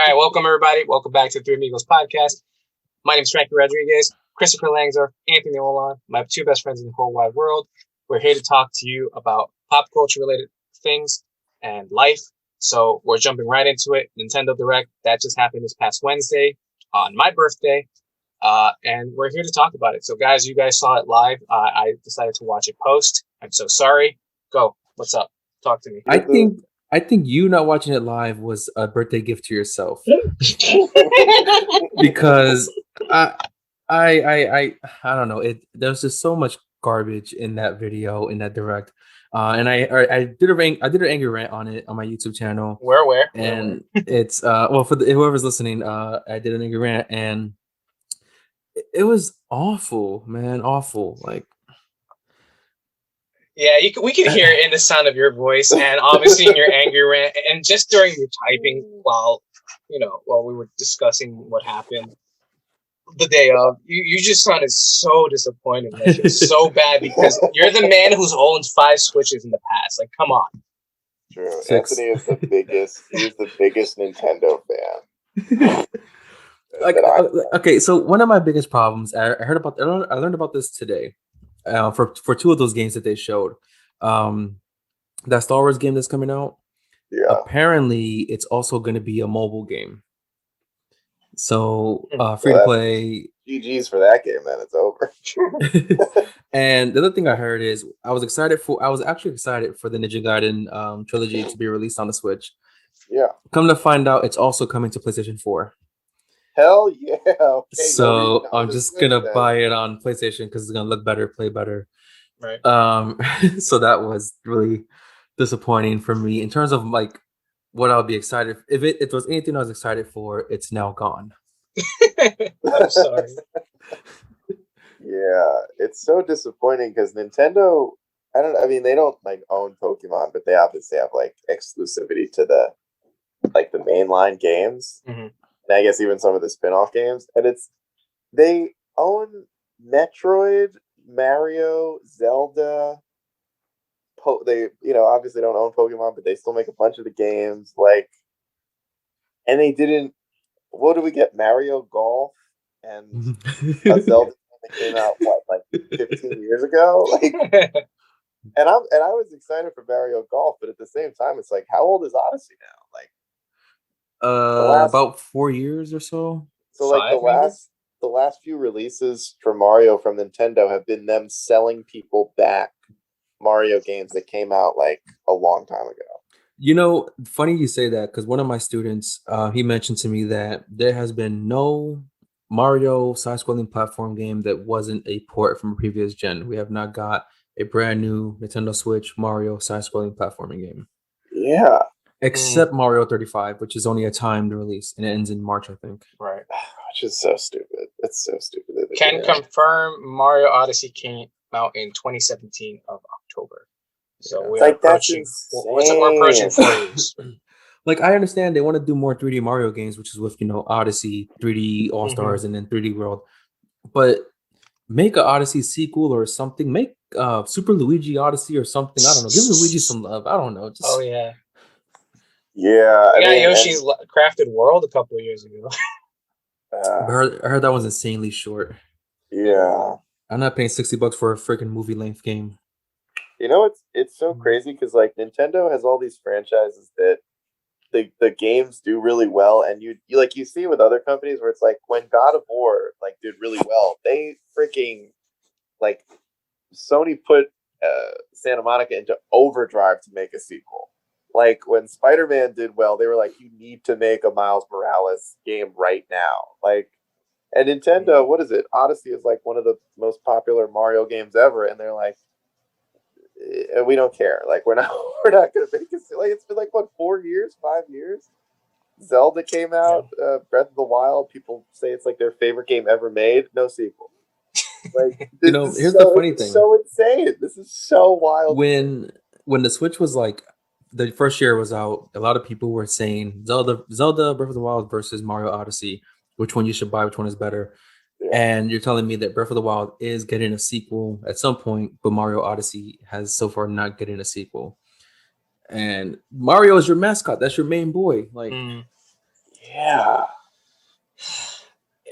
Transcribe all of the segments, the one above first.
right, welcome everybody. Welcome back to the Three Amigos podcast. My name is Frankie Rodriguez, Christopher Langzer, Anthony Olan, my two best friends in the whole wide world. We're here to talk to you about pop culture related things and life. So we're jumping right into it. Nintendo Direct, that just happened this past Wednesday on my birthday. And we're here to talk about it. So guys, you guys saw it live. I decided to watch it post. I'm so sorry. Go. What's up? Talk to me. I think you not watching it live was a birthday gift to yourself. Because I don't know. There's just so much garbage in that video, in that direct. And I did an angry rant on it on my YouTube channel. Where? And it's well, for whoever's listening, I did an angry rant, and it was awful, man, awful. Like, yeah, we can hear it in the sound of your voice, and obviously in your angry rant, and just during your typing while we were discussing what happened the day of. You just sounded so disappointed, like it's so bad, because you're the man who's owned 5 Switches in the past. Like, come on. True. 6. Anthony is the biggest. He's the biggest Nintendo fan. Okay, so one of my biggest problems I learned about this today. For 2 of those games that they showed, that Star Wars game that's coming out. Yeah. Apparently, it's also going to be a mobile game. So free to play. GG's for that game, then it's over. And the other thing I heard is I was actually excited for the Ninja Gaiden trilogy to be released on the Switch. Yeah. Come to find out, it's also coming to PlayStation 4. Hell yeah! Okay, so I'm just gonna buy it on PlayStation because it's gonna look better, play better. Right. So that was really disappointing for me in terms of like what I'll be excited. If it was anything I was excited for, it's now gone. I'm sorry. Yeah, it's so disappointing because Nintendo. They don't like own Pokemon, but they obviously have like exclusivity to the mainline games. Mm-hmm. And I guess even some of the spin-off games. And they own Metroid, Mario, Zelda. They, obviously don't own Pokemon, but they still make a bunch of the games. And they didn't. What did we get? Mario Golf and a Zelda game that came out 15 years ago. And I was excited for Mario Golf, but at the same time, it's like, how old is Odyssey now? About 4 years or so. So the last few releases for Mario from Nintendo have been them selling people back Mario games that came out a long time ago. Funny you say that, because one of my students, he mentioned to me that there has been no Mario side-scrolling platform game that wasn't a port from a previous gen. We have not got a brand new Nintendo Switch Mario side-scrolling platforming game. Yeah. Except Mario 35, which is only a timed release, and it ends in March, I think. Right. Which is so stupid. It's so stupid. Can confirm Mario Odyssey came out in 2017 of October. So we're approaching 4 years. Like, I understand they want to do more 3D Mario games, which is with, Odyssey, 3D All-Stars, and then 3D World. But make an Odyssey sequel or something. Make Super Luigi Odyssey or something. I don't know. Give Luigi some love. I don't know. Oh, yeah. Yeah. Yoshi's Crafted World a couple of years ago. I heard that was insanely short. Yeah. I'm not paying $60 for a freaking movie length game. It's so crazy because Nintendo has all these franchises that the games do really well, and you see with other companies where it's like when God of War did really well, they freaking Sony put Santa Monica into overdrive to make a sequel. When Spider-Man did well, they were like, you need to make a Miles Morales game right now. And Nintendo, what is it? Odyssey is one of the most popular Mario games ever, and they're like, we don't care. We're not going to make it. It's been 4 years, 5 years. Zelda came out, Breath of the Wild. People say it's their favorite game ever made. No sequel. Here's the funny thing. So insane. This is so wild. When the Switch was the first year was out, a lot of people were saying Zelda Breath of the Wild versus Mario Odyssey, which one you should buy, which one is better. Yeah. And you're telling me that Breath of the Wild is getting a sequel at some point, but Mario Odyssey has so far not getting a sequel. And Mario is your mascot. That's your main boy. Yeah.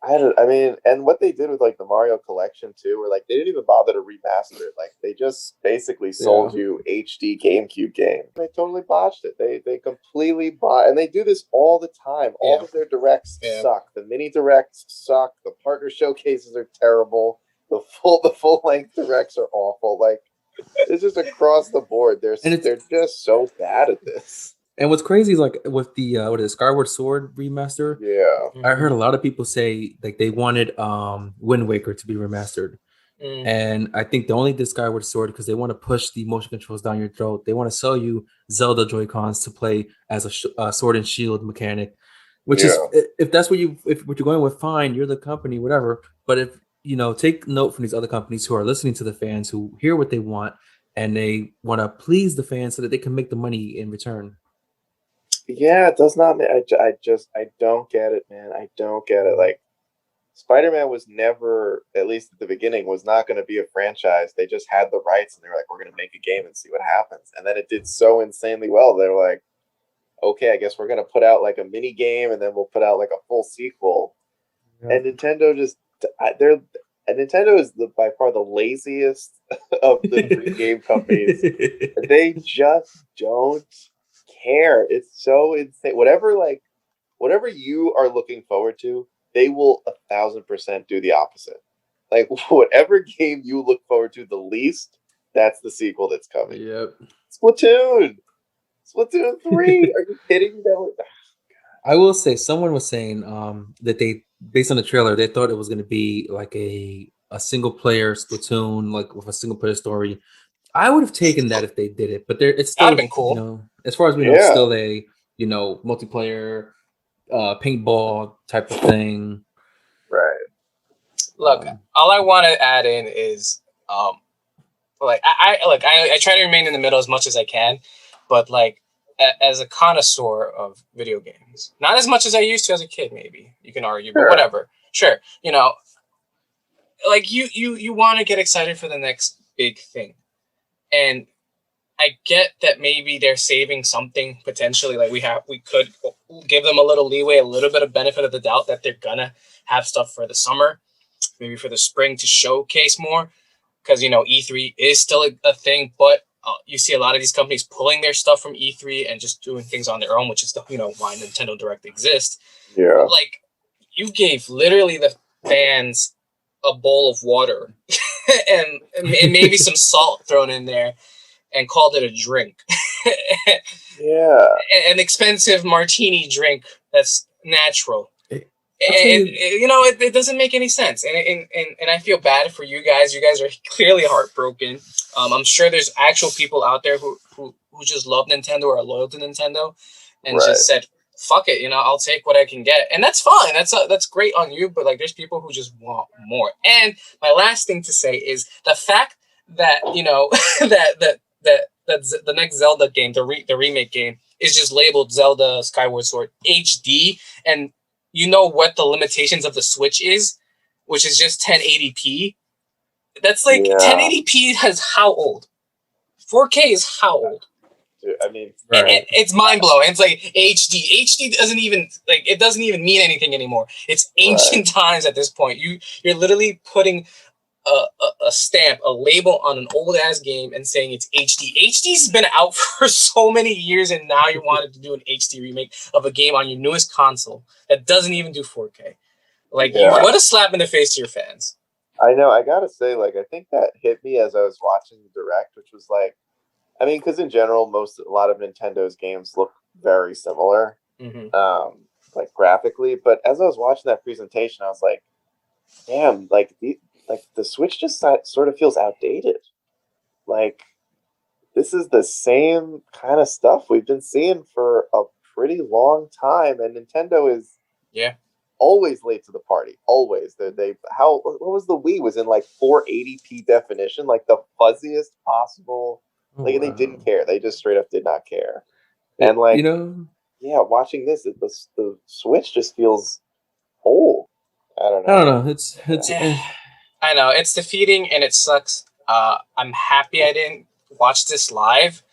I mean, and what they did with like the Mario collection too, where like they didn't even bother to remaster it. Like they just basically sold you HD GameCube game. They totally botched it. They completely bought, and they do this all the time. All of their directs suck. The mini directs suck. The partner showcases are terrible. The full length directs are awful. Like it's just across the board. They're just so bad at this. And what's crazy is like with the what is it, Skyward Sword remaster. Yeah, I heard a lot of people say like they wanted Wind Waker to be remastered. And I think they only did Skyward Sword because they want to push the motion controls down your throat. They want to sell you Zelda Joy-Cons to play as a sword and shield mechanic, which is if that's what what you're going with, fine, you're the company, whatever. But if take note from these other companies who are listening to the fans, who hear what they want and they want to please the fans so that they can make the money in return. Yeah, it does not. I don't get it, man. I don't get it. Like, Spider-Man was never, at least at the beginning, was not going to be a franchise. They just had the rights, and they were like, "We're going to make a game and see what happens." And then it did so insanely well. They were like, "Okay, I guess we're going to put out like a mini game, and then we'll put out like a full sequel." Yeah. And Nintendo Nintendo is by far the laziest of the three game companies. They just don't care. It's so insane. Whatever you are looking forward to, they will 1,000% do the opposite. Like whatever game you look forward to the least, that's the sequel that's coming. Yep. Splatoon 3. Are you kidding me? I will say someone was saying that they, based on the trailer, they thought it was going to be like a single player Splatoon, like with a single player story. I would have taken that if they did it, but it's still been cool. As far as we know, it's still a multiplayer paintball type of thing. Right. Look, all I want to add in is I try to remain in the middle as much as I can, but like as a connoisseur of video games, not as much as I used to as a kid, maybe you can argue, but whatever. Sure, like you want to get excited for the next big thing, and I get that maybe they're saving something potentially. Like we could give them a little leeway, a little bit of benefit of the doubt that they're gonna have stuff for the summer, maybe for the spring to showcase more, because E3 is still a thing, but you see a lot of these companies pulling their stuff from E3 and just doing things on their own, which is why Nintendo Direct exists. Yeah, like you gave literally the fans a bowl of water and maybe some salt thrown in there, and called it a drink. Yeah, an expensive martini drink that's natural. It doesn't make any sense, and I feel bad for you guys. You guys are clearly heartbroken. I'm sure there's actual people out there who just love Nintendo or are loyal to Nintendo, and just said, "Fuck it, I'll take what I can get," and that's fine. That's great on you. But like, there's people who just want more. And my last thing to say is the fact that that the next Zelda game, the remake game, is just labeled Zelda Skyward Sword HD, and what the limitations of the Switch is, which is just 1080p. That's like 1080p has how old? 4K is how old? Dude, I mean, it's mind blowing. It's like HD. HD doesn't even mean anything anymore. It's ancient times at this point. You're literally putting a stamp, a label on an old ass game and saying it's HD. HD's been out for so many years, and now you wanted to do an HD remake of a game on your newest console that doesn't even do 4K. Like, what a slap in the face to your fans. I know. I gotta say, like, I think that hit me as I was watching the Direct, which was like, I mean, because in general, a lot of Nintendo's games look very similar, like graphically. But as I was watching that presentation, I was like, damn, like the Switch just sort of feels outdated. Like, this is the same kind of stuff we've been seeing for a pretty long time, and Nintendo is always late to the party. Always. What was the Wii? Was in like 480p definition, like the fuzziest possible. And they didn't care. They just straight up did not care. And like, watching this, the Switch just feels old. I don't know. It's I know it's defeating and it sucks. I'm happy I didn't watch this live.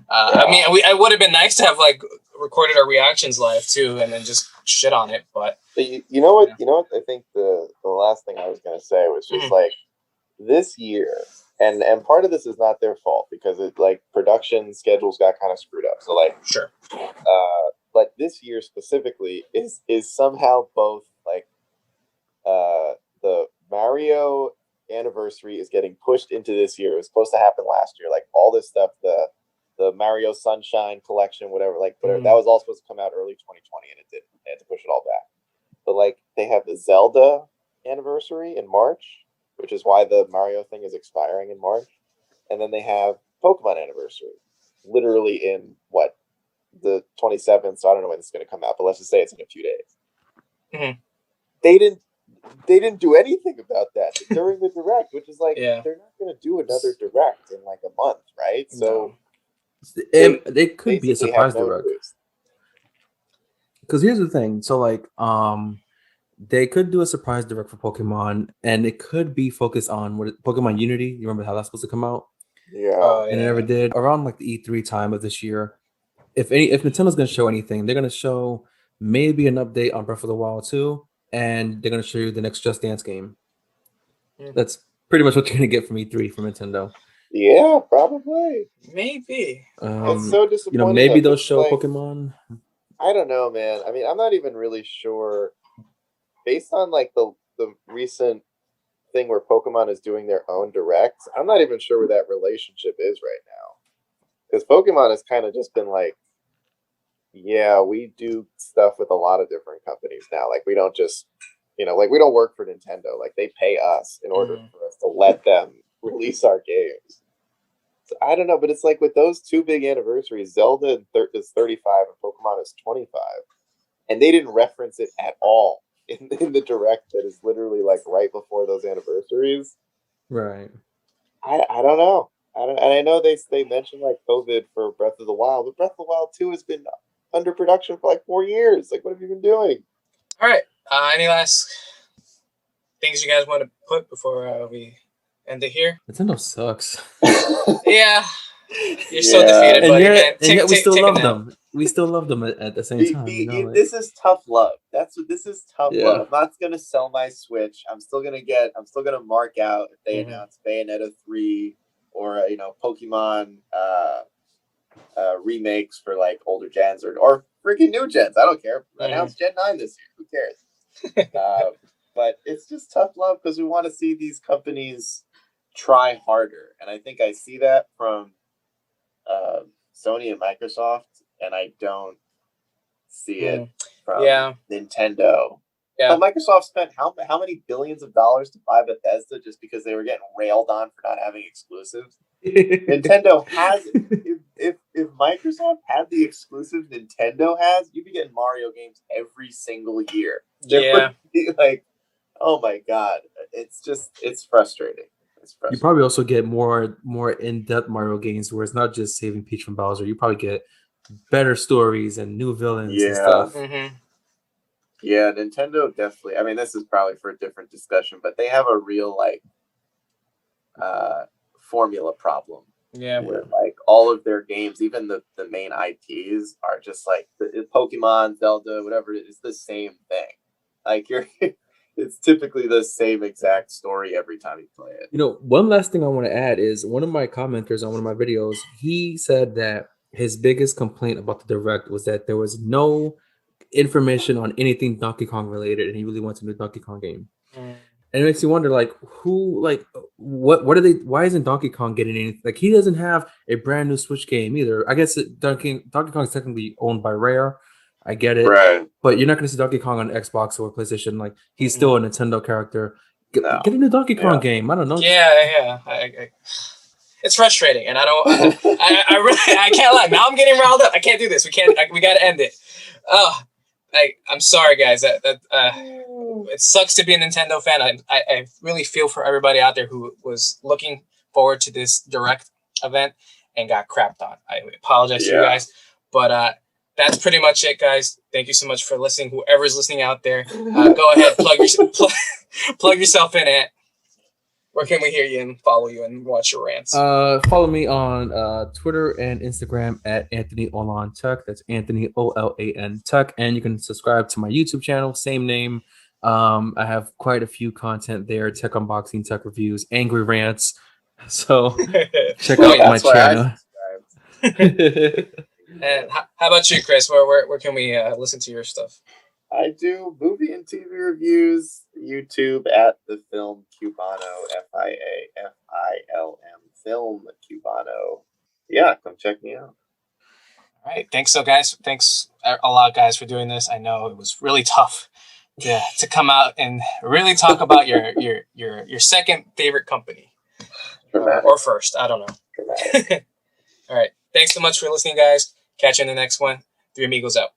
I mean, it would have been nice to have like recorded our reactions live too, and then just shit on it, but you know what? You know what? I think the last thing I was gonna say was just like this year, and part of this is not their fault because it like production schedules got kind of screwed up. So like sure. But this year specifically is somehow both like the Mario anniversary is getting pushed into this year. It was supposed to happen last year. Like all this stuff, the Mario Sunshine collection, whatever, that was all supposed to come out early 2020 and it didn't. They had to push it all back. But like they have the Zelda anniversary in March, which is why the Mario thing is expiring in March. And then they have Pokemon anniversary, literally in what? The 27th, so I don't know when it's going to come out, but let's just say it's in a few days. Mm-hmm. They didn't do anything about that during the direct, which is like they're not going to do another direct in like a month, right? So they could be a surprise direct. Because here's the thing, so like they could do a surprise direct for Pokemon, and it could be focused on Pokemon Unity. You remember how that's supposed to come out? Yeah, and it never did. Around like the E3 time of this year. If Nintendo's going to show anything, they're going to show maybe an update on Breath of the Wild 2, and they're going to show you the next Just Dance game. That's pretty much what you're going to get from E3 from Nintendo. Yeah, probably. Maybe. It's so disappointing. Maybe they'll show Pokemon. I don't know, man. I mean, I'm not even really sure. Based on like the recent thing where Pokemon is doing their own directs, I'm not even sure where that relationship is right now. Because Pokemon has kind of just been like, yeah, we do stuff with a lot of different companies now. Like we don't just, like we don't work for Nintendo. Like they pay us in order for us to let them release our games. So I don't know, but it's like with those two big anniversaries, Zelda is 35 and Pokemon is 25, and they didn't reference it at all in the direct that is literally like right before those anniversaries. Right. I don't know. And I know they mentioned like COVID for Breath of the Wild, but Breath of the Wild 2 has been under production for like 4 years. Like, what have you been doing? All right. Any last things you guys want to put before we end it here? Nintendo sucks. Yeah. You're so defeated, and buddy. Yet we still love them. We still love them at the same time. This is tough love. This is tough love. I'm not gonna sell my Switch. I'm still gonna mark out if they announce Bayonetta 3 or Pokemon remakes for like older gens or freaking new gens. I don't care. Announce Gen 9 this year. Who cares? But it's just tough love because we want to see these companies try harder, and I think I see that from Sony and Microsoft, and I don't see it from Nintendo. Yeah. But Microsoft spent how many billions of dollars to buy Bethesda just because they were getting railed on for not having exclusives? Nintendo has it. If Microsoft had the exclusive Nintendo has, you'd be getting Mario games every single year. Like, oh my god, it's frustrating. You probably also get more in-depth Mario games where it's not just saving Peach from Bowser. You probably get better stories and new villains and stuff. Yeah, Nintendo definitely. I mean, this is probably for a different discussion, but they have a real like formula problem. Yeah, where like all of their games, even the main IPs, are just like the Pokemon, Zelda, whatever. It's the same thing. Like it's typically the same exact story every time you play it. One last thing I want to add is one of my commenters on one of my videos, he said that his biggest complaint about the Direct was that there was no information on anything Donkey Kong related, and he really wants a new Donkey Kong game. And it makes you wonder, like, what are they? Why isn't Donkey Kong getting anything? Like, he doesn't have a brand new Switch game either. I guess Donkey Kong is technically owned by Rare. I get it, right? But you're not going to see Donkey Kong on Xbox or PlayStation. Like, he's still a Nintendo character. Get a new Donkey Kong game. I don't know. Yeah. It's frustrating, and I don't. I really can't lie. Now I'm getting riled up. I can't do this. We can't. We got to end it. Oh, I'm sorry, guys. It sucks to be a Nintendo fan. I really feel for everybody out there who was looking forward to this Direct event and got crapped on. I apologize to you guys, but that's pretty much it, guys. Thank you so much for listening. Whoever's listening out there, go ahead, plug yourself in, Ant. Where can we hear you and follow you and watch your rants? Follow me on Twitter and Instagram at Anthony Olan Tuck. That's Anthony Olan Tuck, and you can subscribe to my YouTube channel, same name. I have quite a few content there: tech unboxing, tech reviews, angry rants. So check out my channel. And how about you, Chris? Where can we listen to your stuff? I do movie and TV reviews. YouTube at the Film Cubano, FIAFILM Film Cubano. Yeah, come check me out. All right, thanks, guys. Thanks a lot, guys, for doing this. I know it was really tough to come out and really talk about your second favorite company, or first. I don't know. All right, thanks so much for listening, guys. Catch you in the next one. Three Amigos out.